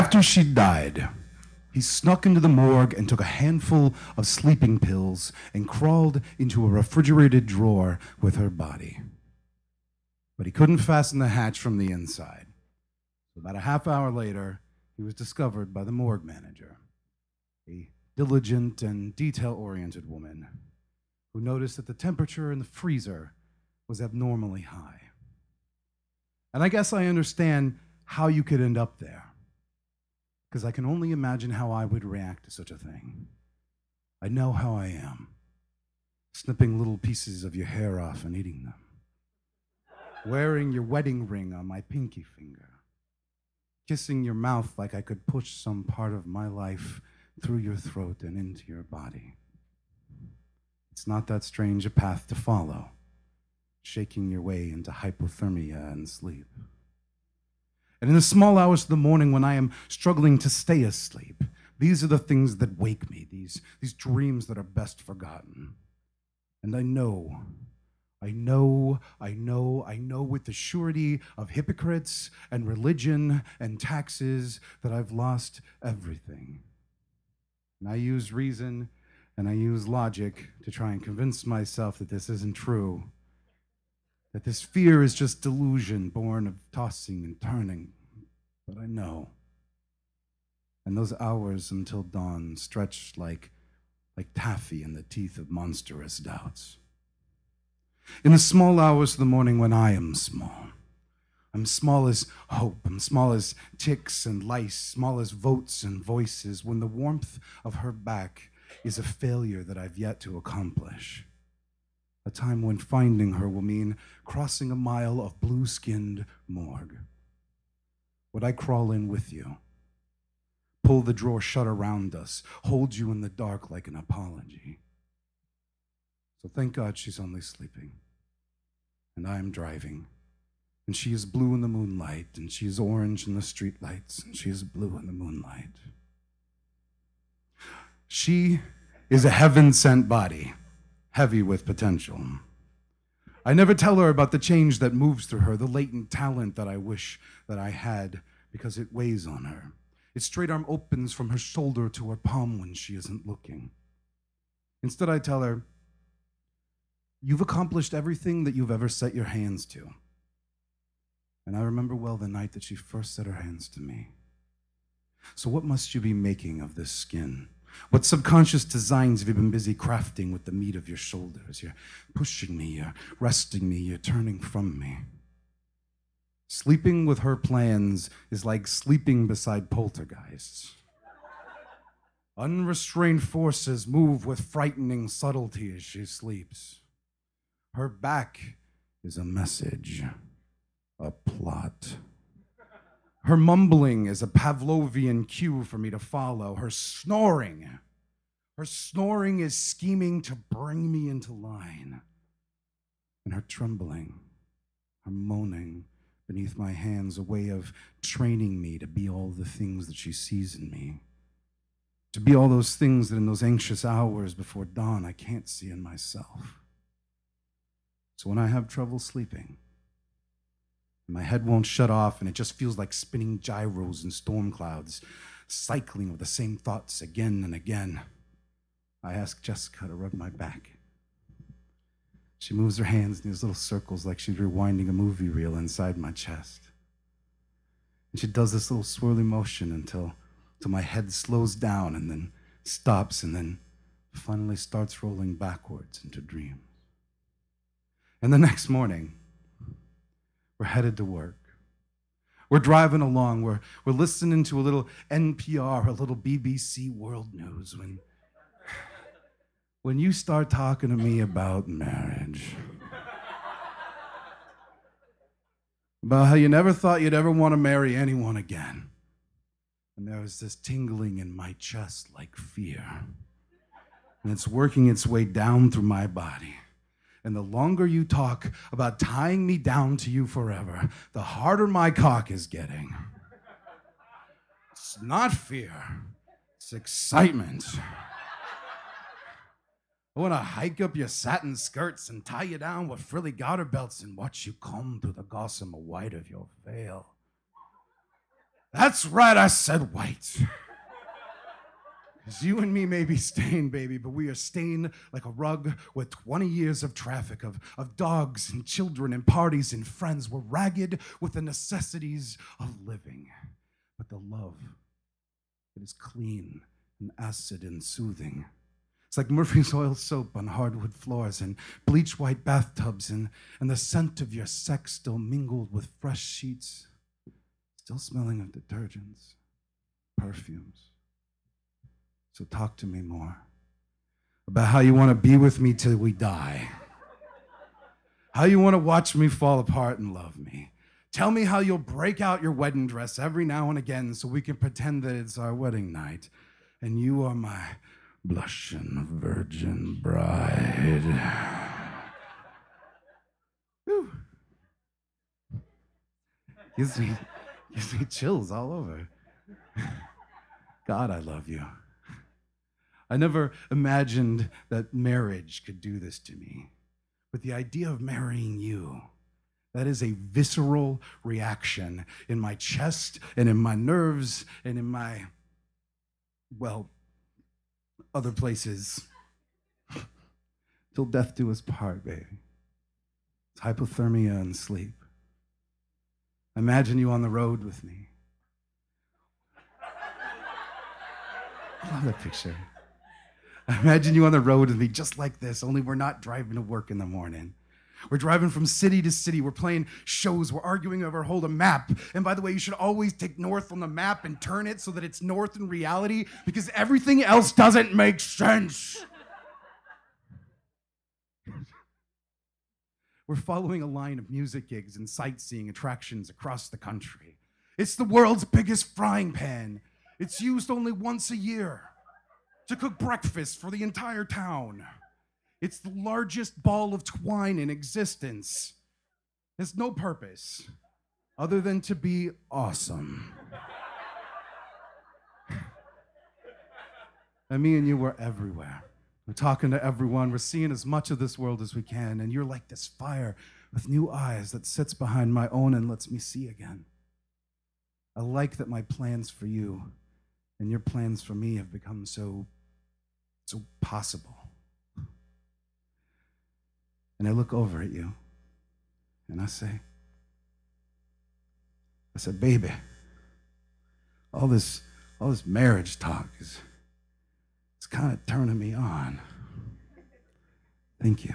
After she died, he snuck into the morgue and took a handful of sleeping pills and crawled into a refrigerated drawer with her body. But he couldn't fasten the hatch from the inside. So about a half hour later, he was discovered by the morgue manager, a diligent and detail-oriented woman who noticed that the temperature in the freezer was abnormally high. And I guess I understand how you could end up there, because I can only imagine how I would react to such a thing. I know how I am, snipping little pieces of your hair off and eating them, wearing your wedding ring on my pinky finger, kissing your mouth like I could push some part of my life through your throat and into your body. It's not that strange a path to follow, shaking your way into hypothermia and sleep. And in the small hours of the morning when I am struggling to stay asleep, these are the things that wake me, these dreams that are best forgotten. And I know with the surety of hypocrites and religion and taxes that I've lost everything. And I use reason and I use logic to try and convince myself that this isn't true, that this fear is just delusion born of tossing and turning. But I know. And those hours until dawn stretch like taffy in the teeth of monstrous doubts. In the small hours of the morning when I am small, I'm small as hope, I'm small as ticks and lice, small as votes and voices, when the warmth of her back is a failure that I've yet to accomplish. A time when finding her will mean crossing a mile of blue-skinned morgue. Would I crawl in with you, pull the drawer shut around us, hold you in the dark like an apology? So thank God she's only sleeping, and I am driving. And she is blue in the moonlight, and she is orange in the streetlights, and she is blue in the moonlight. She is a heaven-sent body, heavy with potential. I never tell her about the change that moves through her, the latent talent that I wish that I had, because it weighs on her. Its straight arm opens from her shoulder to her palm when she isn't looking. Instead, I tell her, you've accomplished everything that you've ever set your hands to. And I remember well the night that she first set her hands to me. So what must you be making of this skin? What subconscious designs have you been busy crafting with the meat of your shoulders? You're pushing me, you're resting me, you're turning from me. Sleeping with her plans is like sleeping beside poltergeists. Unrestrained forces move with frightening subtlety as she sleeps. Her back is a message, a plot. Her mumbling is a Pavlovian cue for me to follow. Her snoring is scheming to bring me into line. And her trembling, her moaning beneath my hands, a way of training me to be all the things that she sees in me. To be all those things that in those anxious hours before dawn I can't see in myself. So when I have trouble sleeping, my head won't shut off, and it just feels like spinning gyros in storm clouds, cycling with the same thoughts again and again, I ask Jessica to rub my back. She moves her hands in these little circles like she's rewinding a movie reel inside my chest. And she does this little swirly motion until my head slows down and then stops and then finally starts rolling backwards into dreams. And the next morning, we're headed to work. We're driving along. We're listening to a little NPR, a little BBC World News when you start talking to me about marriage. About how you never thought you'd ever want to marry anyone again. And there was this tingling in my chest like fear. And it's working its way down through my body. And the longer you talk about tying me down to you forever, the harder my cock is getting. It's not fear, it's excitement. I want to hike up your satin skirts and tie you down with frilly garter belts and watch you comb through the gossamer white of your veil. That's right, I said white. Because you and me may be stained, baby, but we are stained like a rug with 20 years of traffic, of dogs and children and parties and friends. We're ragged with the necessities of living. But the love, it is clean and acid and soothing. It's like Murphy's oil soap on hardwood floors and bleach white bathtubs and the scent of your sex still mingled with fresh sheets, still smelling of detergents, perfumes. So talk to me more about how you want to be with me till we die. How you want to watch me fall apart and love me. Tell me how you'll break out your wedding dress every now and again so we can pretend that it's our wedding night. And you are my blushing virgin bride. Whew. Gives me chills all over. God, I love you. I never imagined that marriage could do this to me. But the idea of marrying you, that is a visceral reaction in my chest and in my nerves and in my, well, other places. Till death do us part, baby. It's hypothermia and sleep. Imagine you on the road with me. I love that picture. Imagine you on the road with me just like this, only we're not driving to work in the morning. We're driving from city to city. We're playing shows. We're arguing over hold a map. And by the way, you should always take north on the map and turn it so that it's north in reality because everything else doesn't make sense. We're following a line of music gigs and sightseeing attractions across the country. It's the world's biggest frying pan. It's used only once a year to cook breakfast for the entire town. It's the largest ball of twine in existence. There's no purpose other than to be awesome. And me and you were everywhere. We're talking to everyone. We're seeing as much of this world as we can. And you're like this fire with new eyes that sits behind my own and lets me see again. I like that my plans for you and your plans for me have become so possible. And I look over at you and I said, baby, all this marriage talk it's kind of turning me on. Thank you.